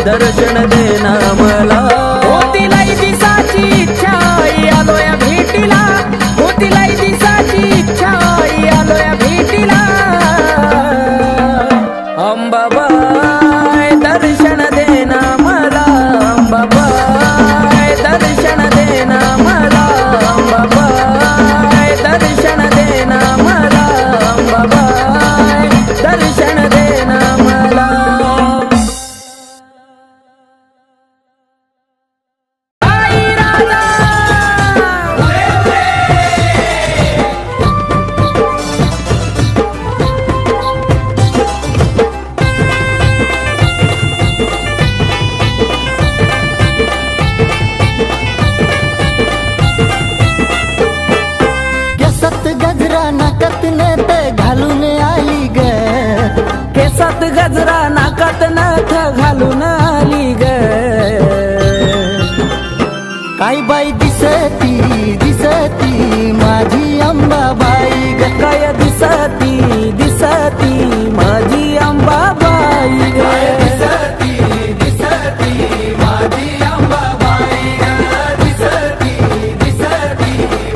दर्शन देना मला. होतीलाई दिसाची इच्छा आलोया भेटीला, होतीलाई दिसाची इच्छा आलोया भेटीला. अंबाबाई दर्शन देना मला, अंबाबाई दर्शन देना मला, अंबाबाई दर्शन देना मला, अंबाबाई दर्शन देना मला. केसात गजरा नाकात नथ घालून आली ग. काय बाई दिसती दिसती माझी अंबाबाई ग. काय दिसती दिसती माझी अंबाबाई ग. दिसती दिसती माझी अंबाबाई ग. दिसती दिसती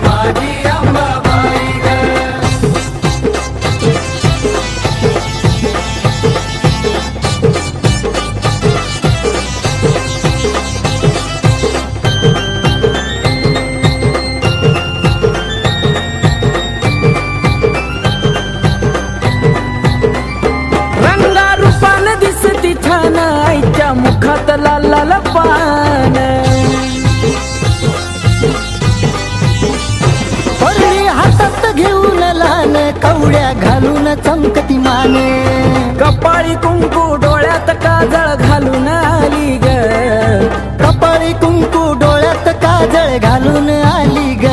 माझी अंबाबाई ग. रंगारूपान दिसती छान आईच्या मुखात लाल लाल पान. परळी हातात घेऊन लहान कवड्या घालून चमकती माने. कपाळी कुंकू डोळ्यात काजळ घालून आली ग. कपाळी कुंकू डोळ्यात काजळ घालून आली ग.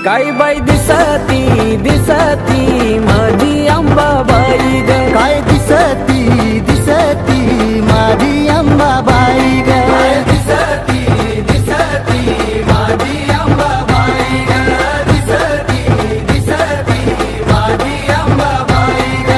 काय बाई दिसती दिसती माझी अंबाबाई ग. काय दिसती दिसती माझी अंबाबाई ग. दिसती दिसती माझी अंबाबाई ग. दिसती दिसती माझी अंबाबाई ग.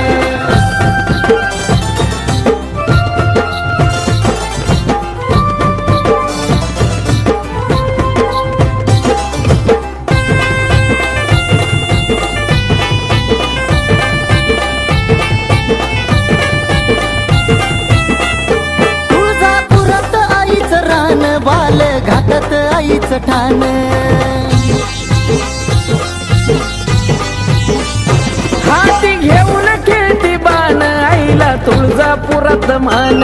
तुळजापुरात आईचं रान बाल घाटात आईचं ठाण. हाती घेऊन खेळती बाण आईला तुळजापुरात मान.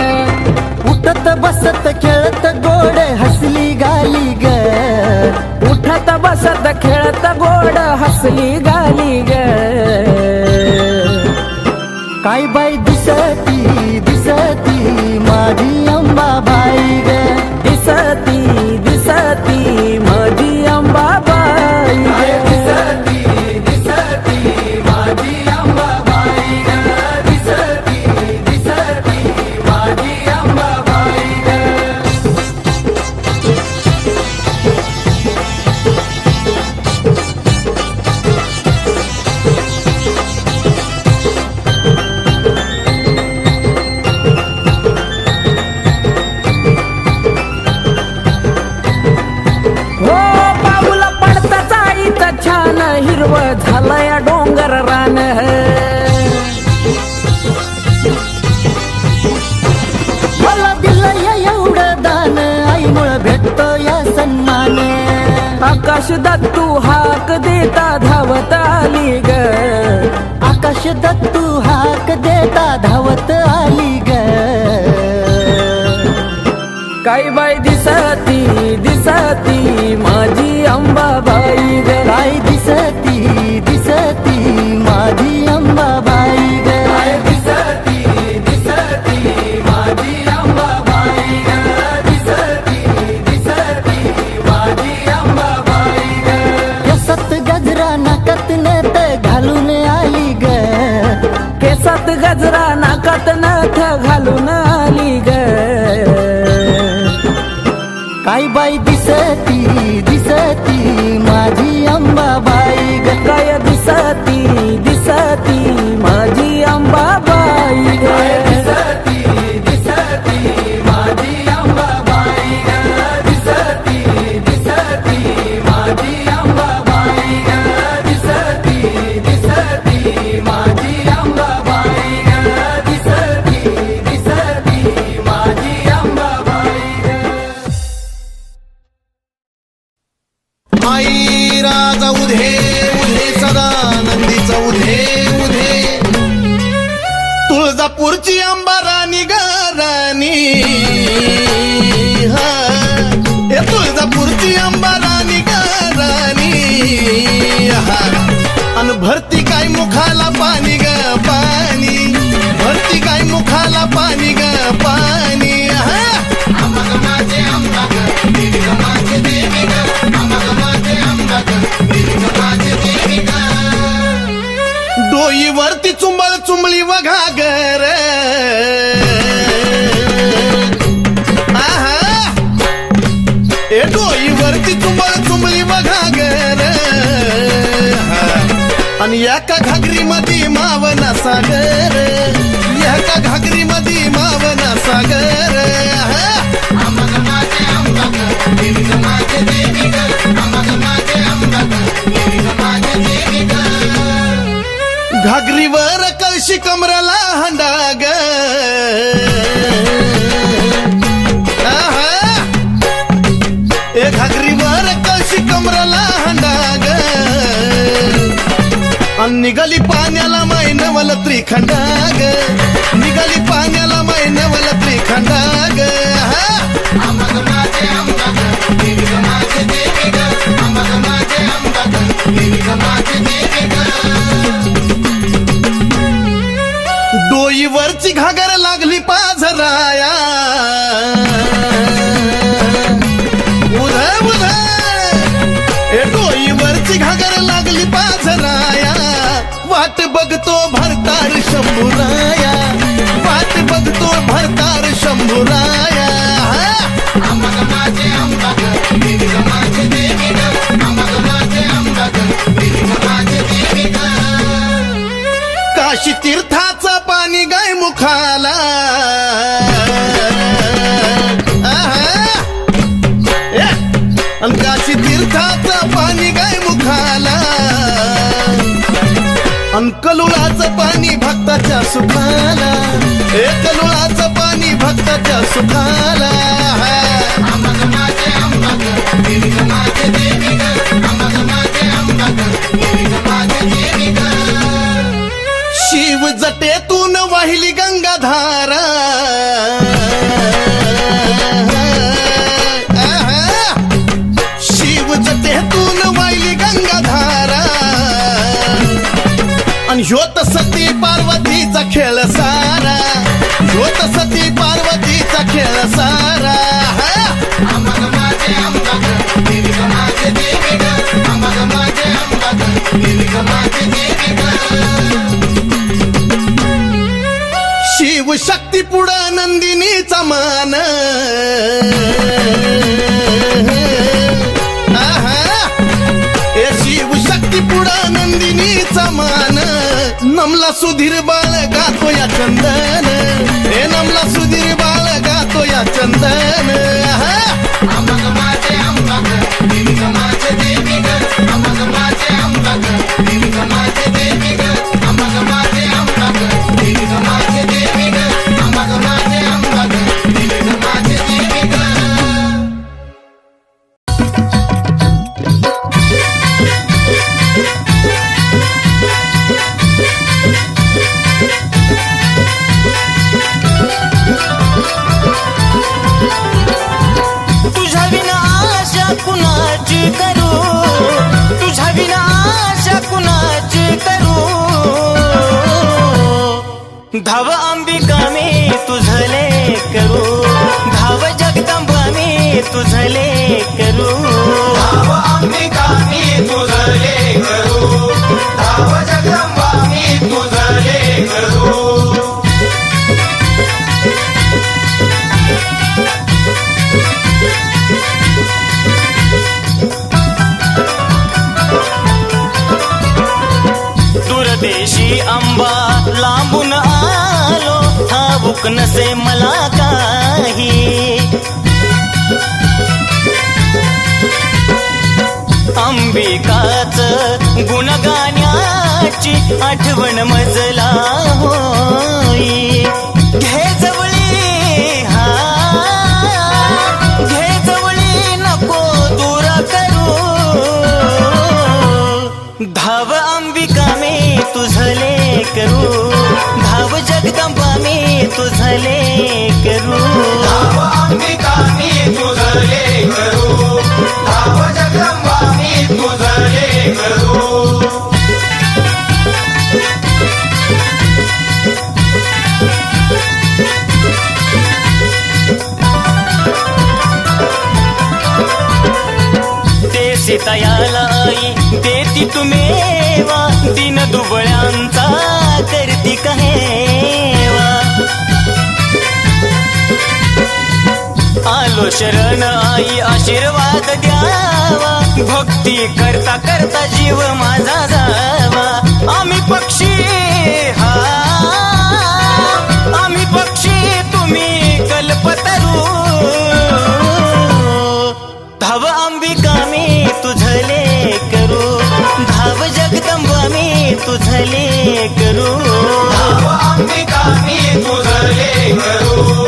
उठत बसत खेळत गोड हसली गाली ग. उठत बसत खेळत गोड हसली गाली ग. काय बाई दिसती दिसती माझी अंबाबाई ग. दिसती दिसती माझी अंबाबाई ग. दिसती दिसती माझी अंबाबाई ग. दिसती दिसती माझी अंबाबाई ग. हो पाऊला पडताच आईचा छान हिरव झालंय डोंगर रान. मला दिलं एवढं दान आईमुळं भेटतो या सन्मान. आकाश दत्तू हाक देता धावत आली ग. आकाश दत्तू हाक देता धावत आली ग. काय बाई दिसती दिसती माझी अंबाबाई ग. काय दिसती दिसती माझी अंबाबाई ग. दिसती दिसती माझी अंबाबाई ग. दिसती दिसती माझी अंबाबाई ग. केसात गजरा नाकात नथ घालून आली ग. केसात गजरा नाकात नथ घालून आली ग. काय बाई दिसती दिसती माझी अंबाबाई ग. काय दिसती दिसती माझी अंबाबाई ग. दिसती अंबाराणी गाराणी हा हे तुळजापूरची अंबाराणी गाराणी हा अन भरती काय मुखाला पाणी ग पाणी भरती काय मुखाला पाणी ग पाणी हा डोईवरती चुंबळ चुंबळी वघागर आहा ए डोईवरती चुंबळ चुंबळी वघागर आणि एका घागरी मध्ये मावना सागर एका घागरी मध्ये मावना सागर घागरीवर कळशी कमराला हंडाग ए घागरीवर कळशी कमराला हंडाग अन निघाली पाण्याला मैनवल त्रिखंडाग निघाली पाण्याला मैनवल त्रिखंडाग डोईवरची घागर लागली पाझराया उध उध ए डोईवरची घागर लागली पाझराया वाट बघतो भरतार शंभूराया वाट बघतो भरतार शंभूराया काशी तीर्थाचं पाणी गाय मुखाला काशी तीर्थाचं पाणी गाय मुखाला अन कलुळाचं पाणी भक्ताच्या सुखाला ए कलुळाचं पाणी भक्ताच्या सुखाला शिव जटेतून वाहिली गंगाधारा शिव जटेतून वाहिली गंगाधारा आणि ह्योत सती पार्वतीचा खेळ सारा ह्योत सती पार्वतीचा खेळ सारा शिव शक्ती पुढं नंदिनीचा मान ए शिव शक्ती पुढं नंदिनीचा मान नमला सुधीर बाळ गातो या चंदन ए नमला सुधीर बाळ गातो या चंदन तुझ्या विना आशा कुणाची करू तुझ्या विना आशा कुणाची करू धाव अंबिका मी तुझले करू धाव जगदंबा मी तुझले करू धाव अंबिका मी तुझले करू धाव जगदंबा मी तुझले करू दुर्देशी अंबा लांबून आलो ठाऊक नसे मला काही अंबिकाच गुणगाण्याची आठवण मजला होई घे जवळी हा घे जवळी नको दूर करू धाव अंबिका मी तुझले करू धाव जगदंबा मी तुझले करू अंबिका मी तुझले करू धाव जगदंबा मी तुझले करू ते सीतायाला आई देती तुम्हेवा दिन दुबळ्यांचा करती कहेवा आलो शरण आई आशीर्वाद द्यावा भक्ती करता करता जीव माझा जावा आम्ही पक्षी हा आम्ही पक्षी तुम्ही कल्पतरू धाव अंबिका मी तुझले करू धाव जगदंबा मी तुझले करू अंबिका मी तुझले करू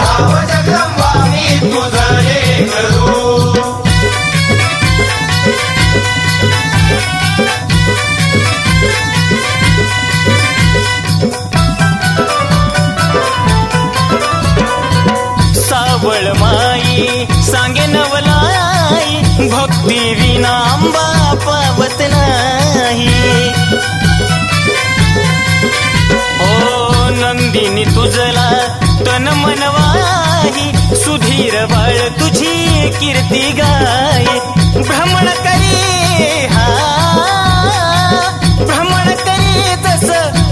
धाव जगदंबा मी तुझले करू सावळ माई सांगे नवलाई भक्ती विना अंबा पावत नाही ओ नंदिनी तुझला तन मनवाही सुधीर बाळ तुझी कीर्ती गाय भ्रमण करी हा भ्रमण करी तस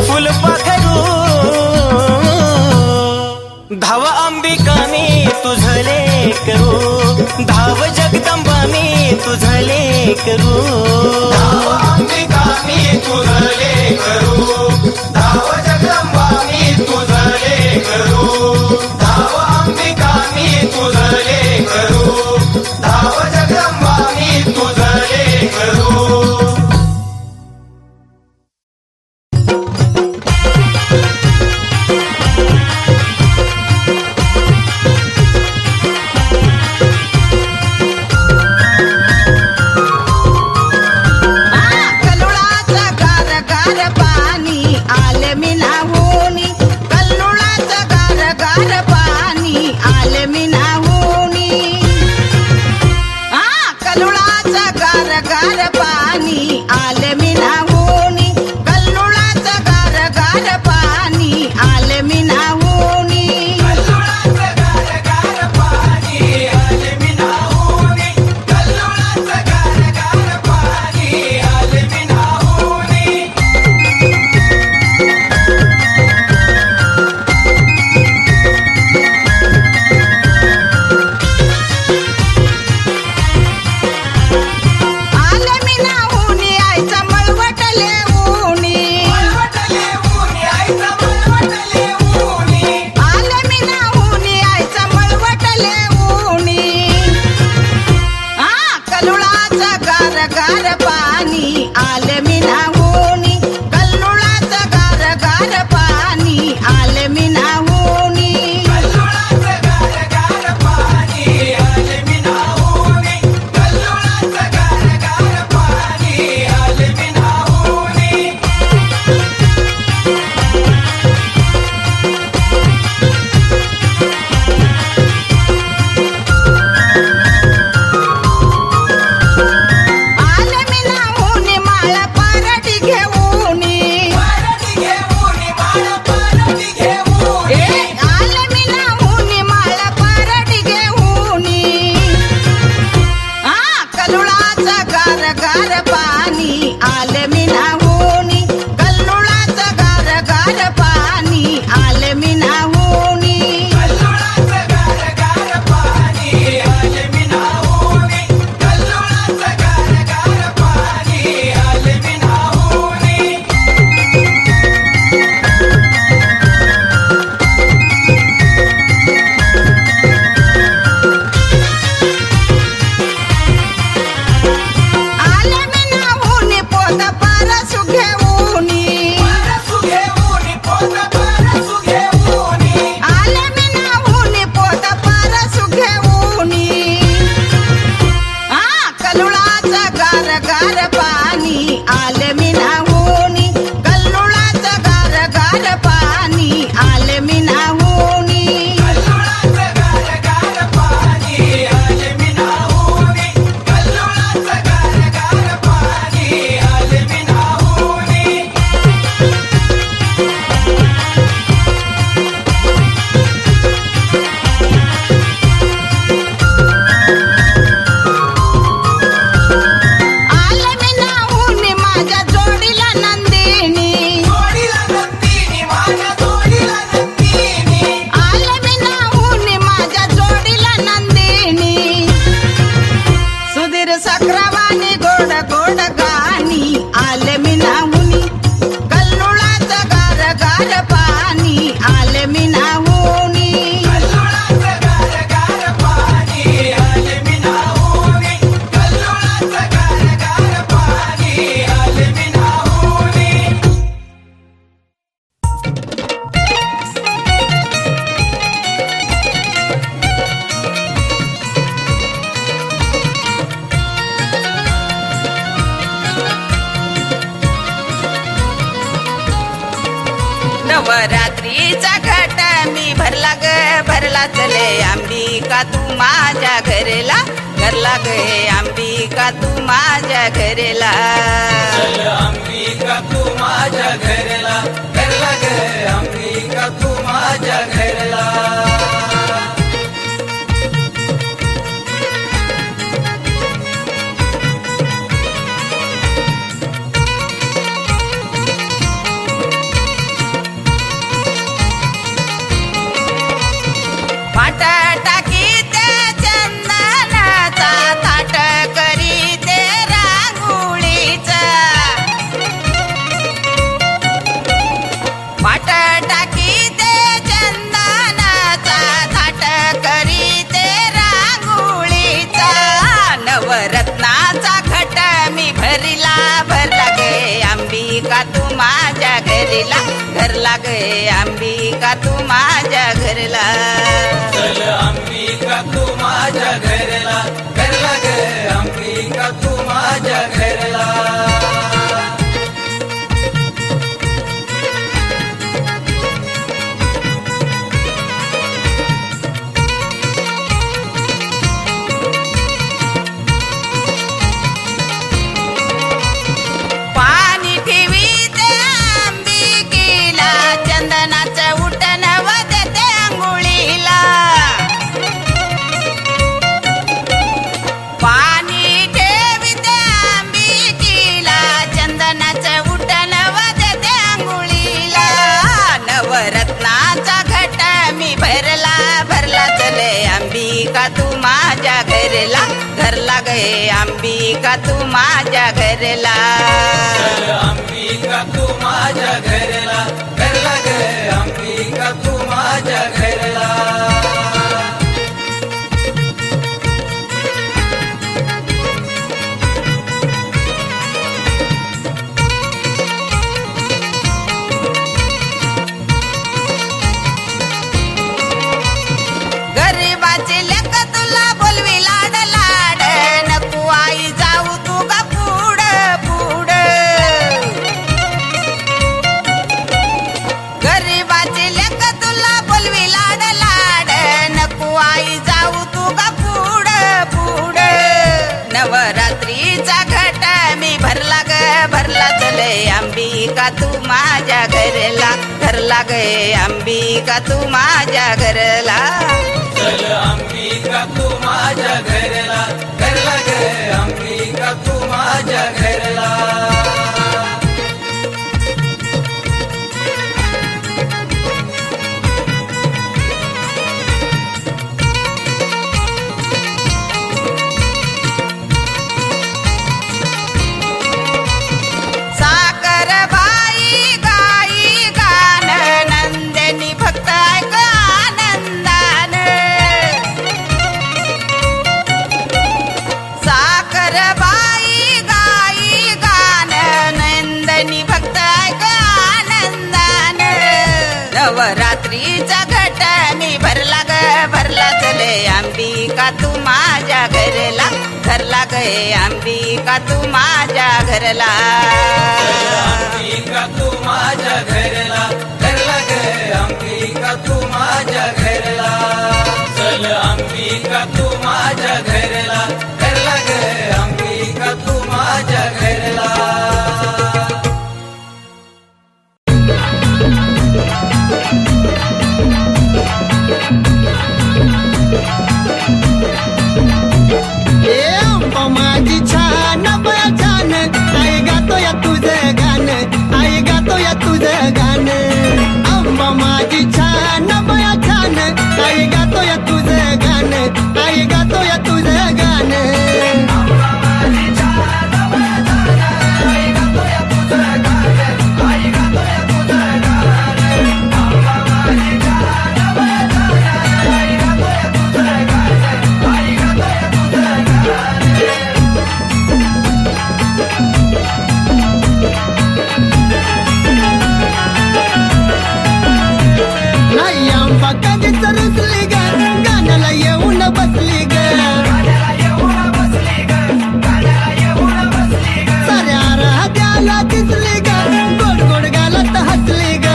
फुलपाखरू धाव अंबिका मी तुझले करू धाव जगदंबा मी तुझले करू अंबिका मी तुझले करू धाव जगदंबा मी तुझले करू धाव अंबिका मी तुझले करू धाव जगदंबा मी तुझले करू नवरात्रीचा घट मी भरला ग भरला चले अंबिका तू माझ्या घरला घरला ग अंबिका तू माझ्या घरला अंबिका तू माझ्या घरला घरला ग अंबिका तू माझ्या घरला पाट टाकी ते चंदनाचा ताट करी ते रांगोळीचा पाट टाकी ते चंदनाचा ताट करी ते रांगोळीचा नवरत्नाचा घट मी भरला भरला गे अंबिका तू माझ्या घरला घरला गे अंबिका तू माझ्या घरला अंबिका तू माझ्या घरला घरला ग अंबिका तू माझ्या घरला पाणी ठेवी ते अंबिकेला चंदनाचं उठण देते आंघोळीला पाणी ठेवी ते अंबिकेला चंदनाचं उठण देते आंघोळीला नवरत्नाचा घट मी भरला भरला चले अंबिका तू माझ्या घरला घरला गे अंबिका तू माझ्या घरला अंबिका तू माझ्या घरला घरला ग अंबिका तू माझ्या घरला गरीबाचे लेक तुला बोलवी लाड लाड नको आई जाऊ तू ग पुढ पुढ गरीबाचे लेक तुला बोलवी लाड लाड नको आई जाऊ तू ग पुढ पुढ नवरात्रीचा घट मी भरला ग भरला चले अंबिका तू माझ्या घरला घरला गे अंबिका तू माझ्या घरला अंबिका तू माझ्या घरला घरला ग अंबिका तू माझ्या घरला साकर बाई गाई गान नंदिनी भक्त ऐक आनंदान साकर बाई गाई गान नंदिनी भक्त ऐक आनंदान नवरात्रीचा घट मी भरला ग भरला चले अंबिका तू माझ्या घरला घरला गे अंबिका तू माझ्या घरला अंबिका तू माझ्या घरला घरला ग अंबिका तू माझ्या घरला चल अंबिका तू माझ्या घरला घरला ग अंबिका तू माझ्या घरला माझी छान बया छान आई गातो या तुझं गाणं आई गातो या तुझं गाणं अंबा माझी छान बया छान आई गातो या तुझं गाणं आई गातो या तुझं गाणं नाही आंबा कधीच रुसली ग गाण्याला येऊन बसली ग साऱ्या राहत्याला दिसली ग गोड गोड गालात हसली ग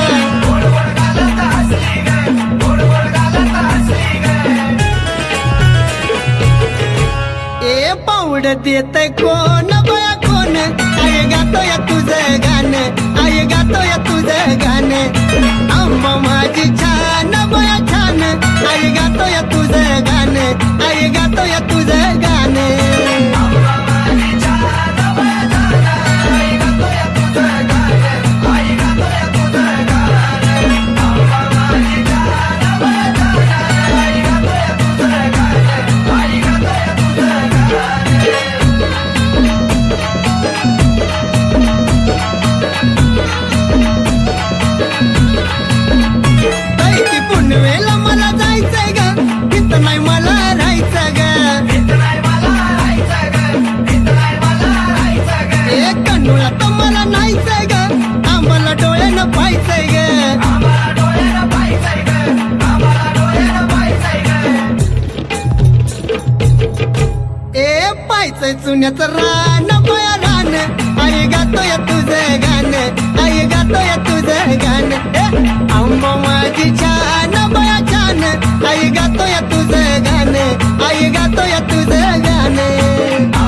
आवडत येत कोण बया कोण आई गातोय तुझं गाणं आई गातोय तुझं गाणं आंबा माझी छान बया छान आई गातोय तुझं गाणं आई गातोय तुझं गाणं ती पुनवेला मला जायचंय ग इथं नाही मला राहायचं ग एक कन्नूला तर मला नाहीचंय ग आम्हाला डोळ्यानं पाहायचंय ग ए पाहायचंय चुन्याचं रान बया रान आई गातोय तुझं गाणं आई गातोय तुझं गाणं आंबा माझी छान बया छान आई गातोय तुझं गाणं आई गातोय तुझं गाणं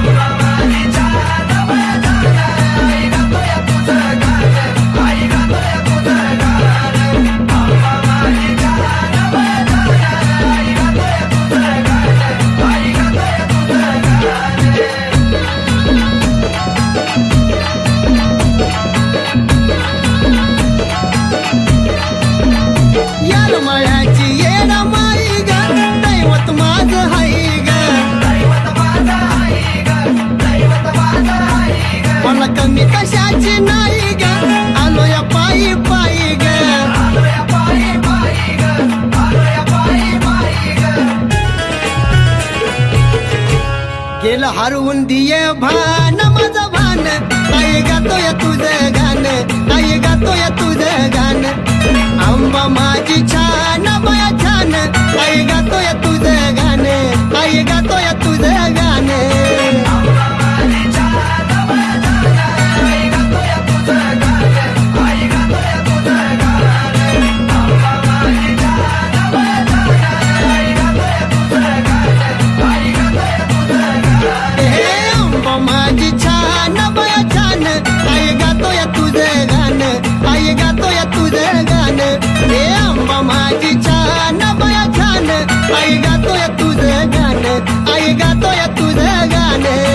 यार मायाची येणा माई ग दैवत माझं हाय ग मला कमी कशाची नाही ग आलो या पायी पायी ग गेलं हरवून दिये भान माझं भान आई गातोय तुझं गाणं आई गातोय तुझं गाणं आंबा माझी छान बया छान आई गातोय तुझं गाणं आई गातोय तुझं गाणं हे आंबा माझी छान बया छान आई गातोय तुझं गाणं आई गातोय तुझं गाणं हे आंबा माझी छान बया छान आई गातोय तुझं गाणं आई गातोय तुझं गाणं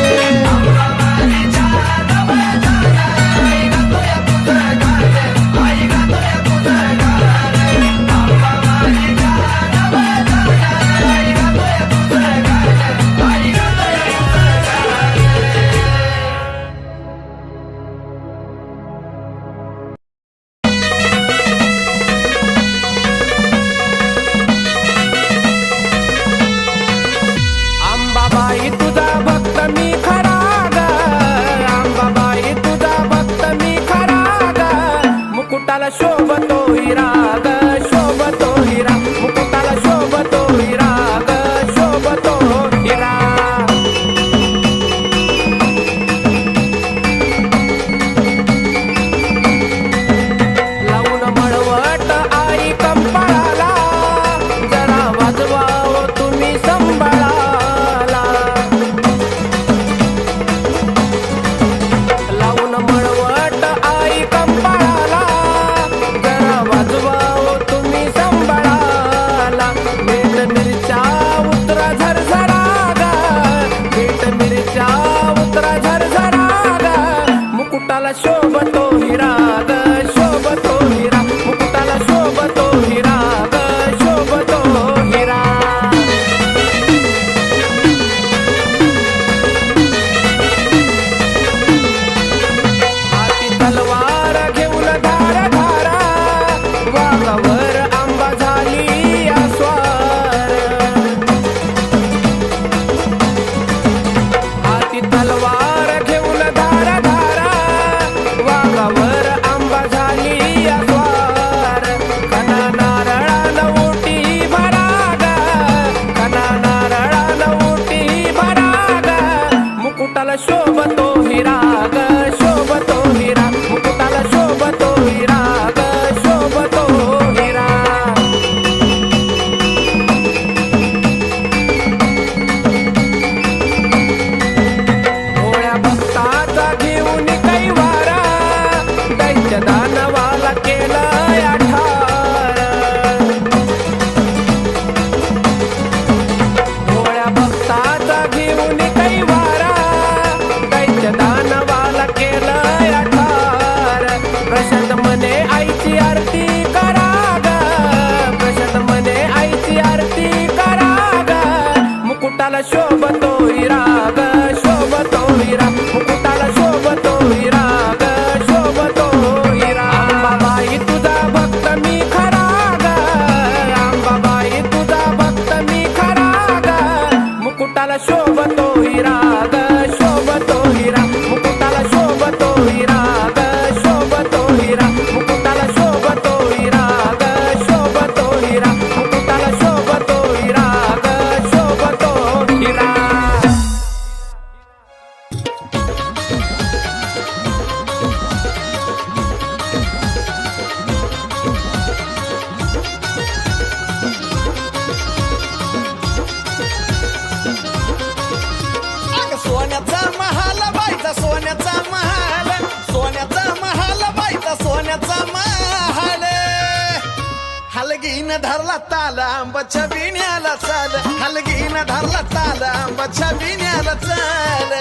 धरला ताल आंबाच्या बिण्याला चाल हलगीनं धरला ताल आंबाच्या बिण्याला चाल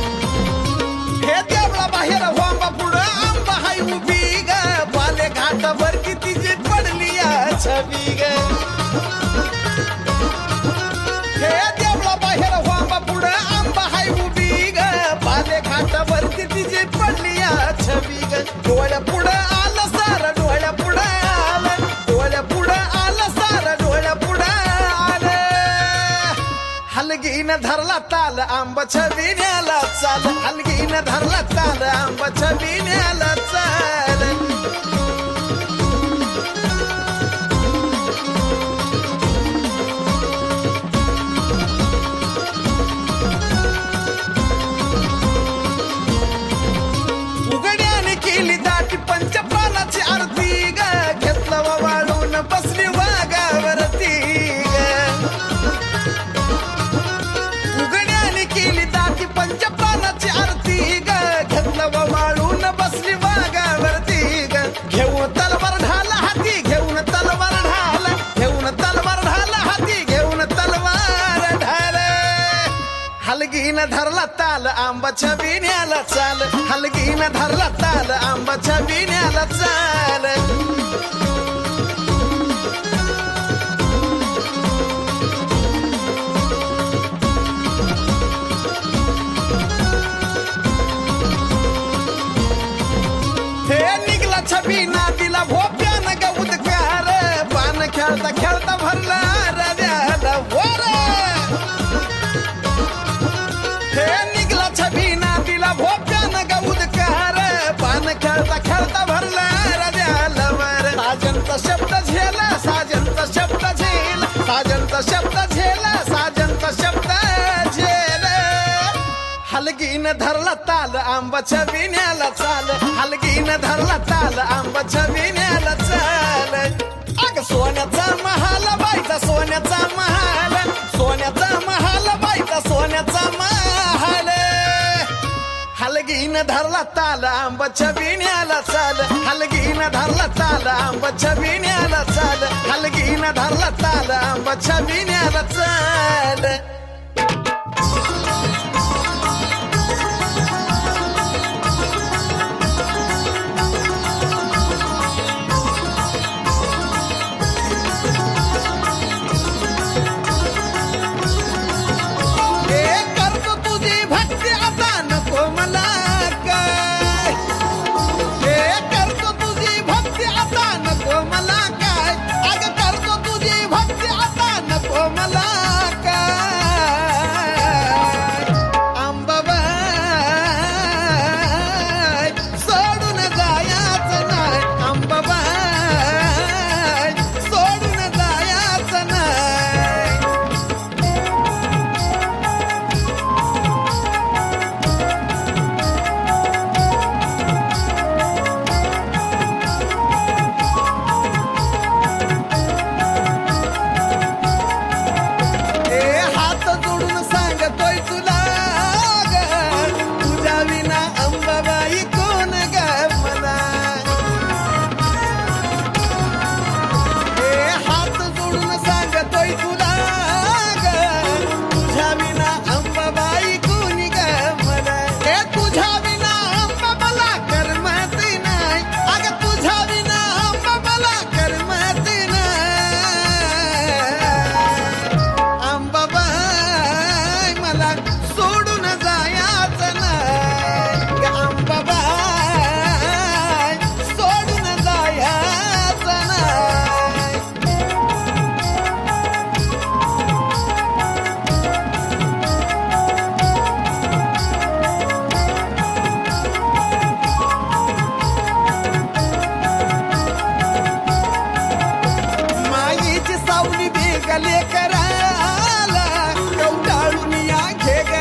हे देवळा बाहेर वांबा पुढं आंबा हाय उभी ग बाले घाटावर किती जी पडली या छबी ग हे देवळा बाहेर वांबा पुढं आंबा हाय उभी ग बाले घाटावर किती जी पडली या छबी ग डोळ्या पुढं आलं सार डोळ्या पुढं आलं डोळ्या पुढं आलं सार डोळ्या पुढं आलं हलगीनं धरला ताल आंबाच्या बिण्याला चाल हलगीनं धरला ताल आंबाच्या बिण्याला चाल उघड्याने केली दाटी पंचप्राणाची आरती ग घेतलं वाळून बसली वाघावरती उघड्याने केली दाटी पंचप्राणाची आरती ग घेतलं वाळून बसली वाघावरती ग घेऊन तलवार ढाल हाती घेऊन तलवार ढाल घेऊन तलवार ढाल हाती घेऊन तलवार ढाल हलगीनं धरला ताल आंबाच्या बिण्याला चाल हलगीनं धरला ताल आंबाच्या बिण्याला चाल हे निघला छबी नातीला भोप्यानं ग उदकार पान खेळता खेळता भरला रव्याला वर हे निघला छबी नातीला भोप्यानं ग उदकार पान खेळता खेळता भरला रव्याला वर साजनचा शब्द झेला साजनचा शब्द झेला साजनचा शब्द झेला साजनचा शब्द झेला हलगीनं धरला ताल आंबाच्या बिण्याला चाल हलगीनं धरला ताल आंबाच्या बिण्याला चाल अग सोन्याचा महाल बाईचा सोन्याचा महाल सोन्याचा महाल बाईचा सोन्याचा महाल हलगीनं धरला ताल आंबाच्या बिण्याला चाल हलगीनं धरला ताल आंबाच्या बिण्याला चाल हलगीनं धरला ताल आंबाच्या बिण्याला चाल करतो तुझी भक्ती आता नको मला काय हे करतो तुझी भक्ती आता नको मला काय अग करतो तुझी भक्ती आता नको मला काय अंबाबाई सोडून जायचं नाही अंबाबाई सोडून जायचं नाही हात जोडून सांगतोय तुला ग तुझ्या विना अंबाबाई कोण ग मला हात जोडून सांगतोय तुला ग तुझ्या विना अंबाबाई कोणी ग मला तुझ्या विना अंबा मला करमत नाही अग तुझ्या विना अंबा मला करमत नाही अंबाबाई मला सोडून जायचं नाही अंबाबाई सोडून जायचं नाही माईची सावली बेगले कराला कवटाळून या घे ग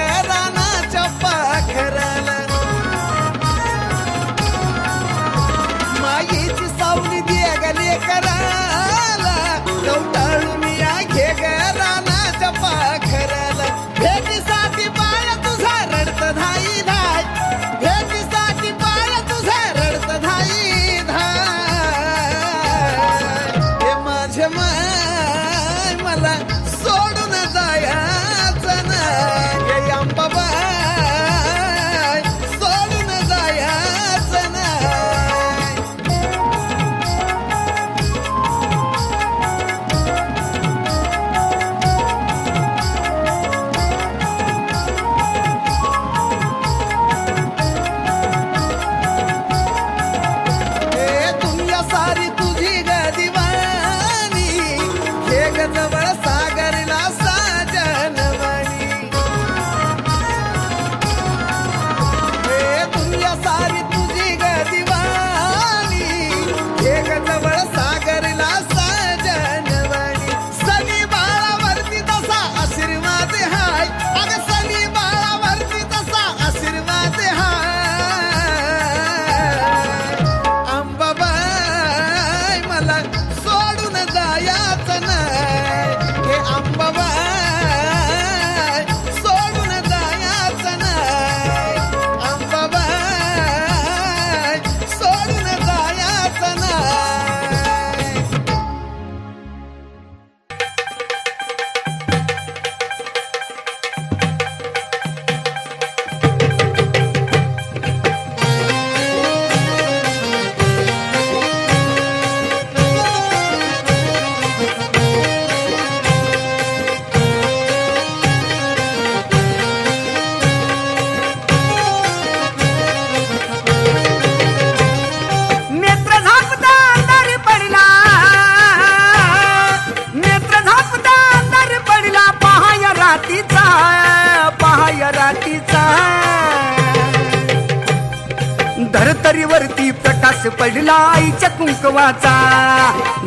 धरतरीवरती प्रकाश पडला आईच्या कुंकवाचा,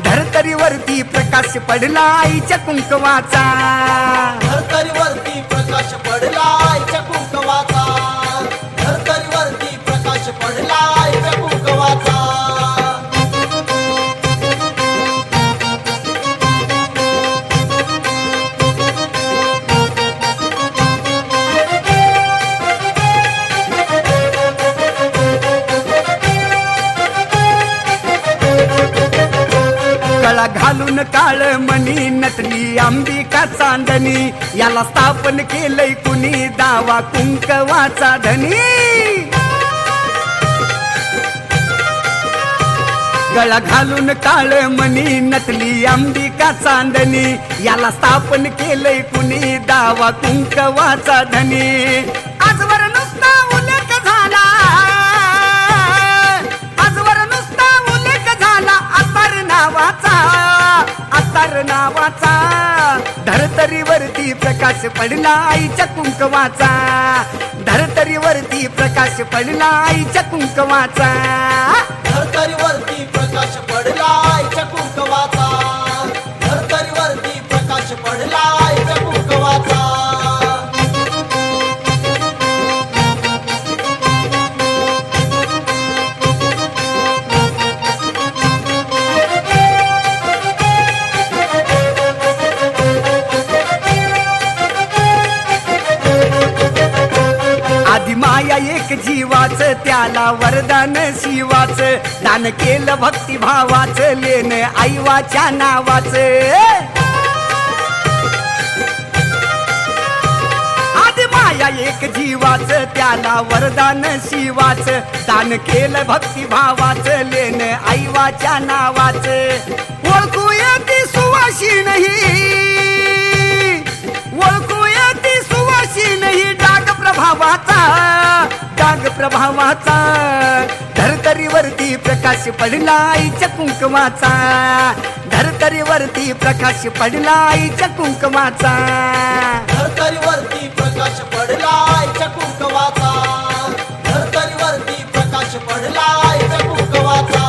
धरतरीवरती प्रकाश पडला आईच्या कुंकवाचा. धरतरीवरती प्रकाश पडला आईच्या कुंकवाचा, धरतरीवरती प्रकाश पडला आईच्या कुंकवाचा. गळा घालून काळ मणी नटली अंबिका चांदणी, याला स्थापन केलंय कुणी दावा कुंकवाचा धनी. गळा घालून काळ मणी नटली अंबिका चांदणी, याला स्थापन केलंय कुणी दावा कुंकवाचा धनी. आजवर नुसता उल्लेख झाला, आजवर नुसता उल्लेख झाला अत्तर नावाचा, अत्तर नावाचा. धरतरीवरती प्रकाश पडला आईच्या कुंकवाचा, धरतरीवरती प्रकाश पडला आईच्या कुंकवाचा. धरतरीवरती प्रकाश पडला आईच्या कुंकवाचा, धरतरीवरती प्रकाश पडला आईच्या कुंकवाचा. आधी माया एक जीवाच, त्याला वरदान शिवाच, दान केलं भक्तिभावाच, लेन आईवाच्या नावाच. आधी माया एक जीवाच, त्याला वरदान शिवाच, दान केलं भक्तिभावाच, लेन आईवाच्या नावाच. ओळखूया ती सुवाशी नाही, ओळखूया ती सुवाशी नाही डाग प्रभावाचा, डाग प्रभावाचा. धरतरीवरती प्रकाश पडला आईच्या कुंकवाचा, धरतरीवरती प्रकाश पडला आईच्या कुंकवाचा. धरतरीवरती प्रकाश पडला आईच्या कुंकवाचा, धरतरीवरती प्रकाश पडला आईच्या कुंकवाचा.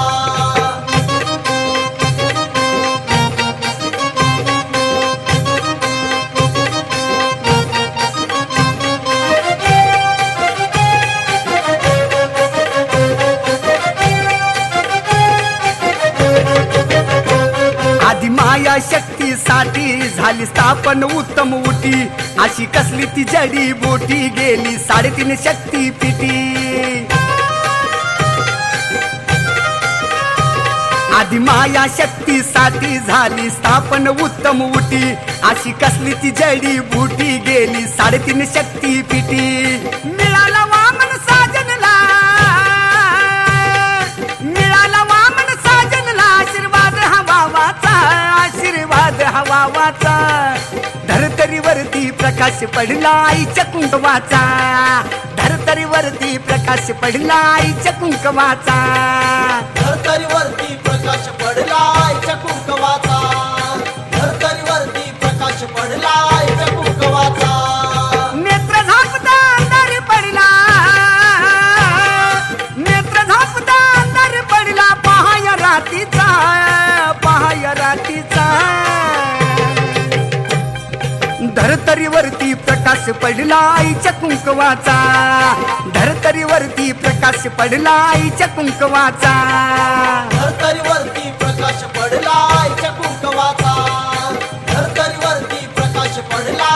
आधी माया शक्तीसाठी झाली स्थापन उत्तम उटी, अशी कसली ती जडी बोटी गेली 3.5 शक्तीपीठी. आधी माया शक्तीसाठी झाली स्थापन उत्तम उटी, अशी कसली ती जडी बुटी गेली 3.5 शक्तीपीठी. मिळाला वामन साजनला, मिळाला वामन साजनला आशीर्वाद हवावाचा, आशीर्वाद हवावाचा. धरतरीवरती प्रकाश पडला आईच्या कुंकवाचा, धरतरीवरती प्रकाश पडला आईच्या कुंकवाचा. धरतरीवरती प्रकाश पडला आईच्या कुंकवाचा, धरतरीवरती प्रकाश पडला आईच्या कुंकवाचा. नेत्र झापता अंधार पडला, नेत्र झापता अंधार पडला, पहाय रातीचा, पहाय रातीचा. धरतरीवरती प्रकाश पडला आईच्या कुंकवाचा, धरतरीवरती प्रकाश पडला आईच्या कुंकवाचा. धरतरीवरती प्रकाश पडला आईच्या कुंकवाचा, धरतरीवरती प्रकाश पडला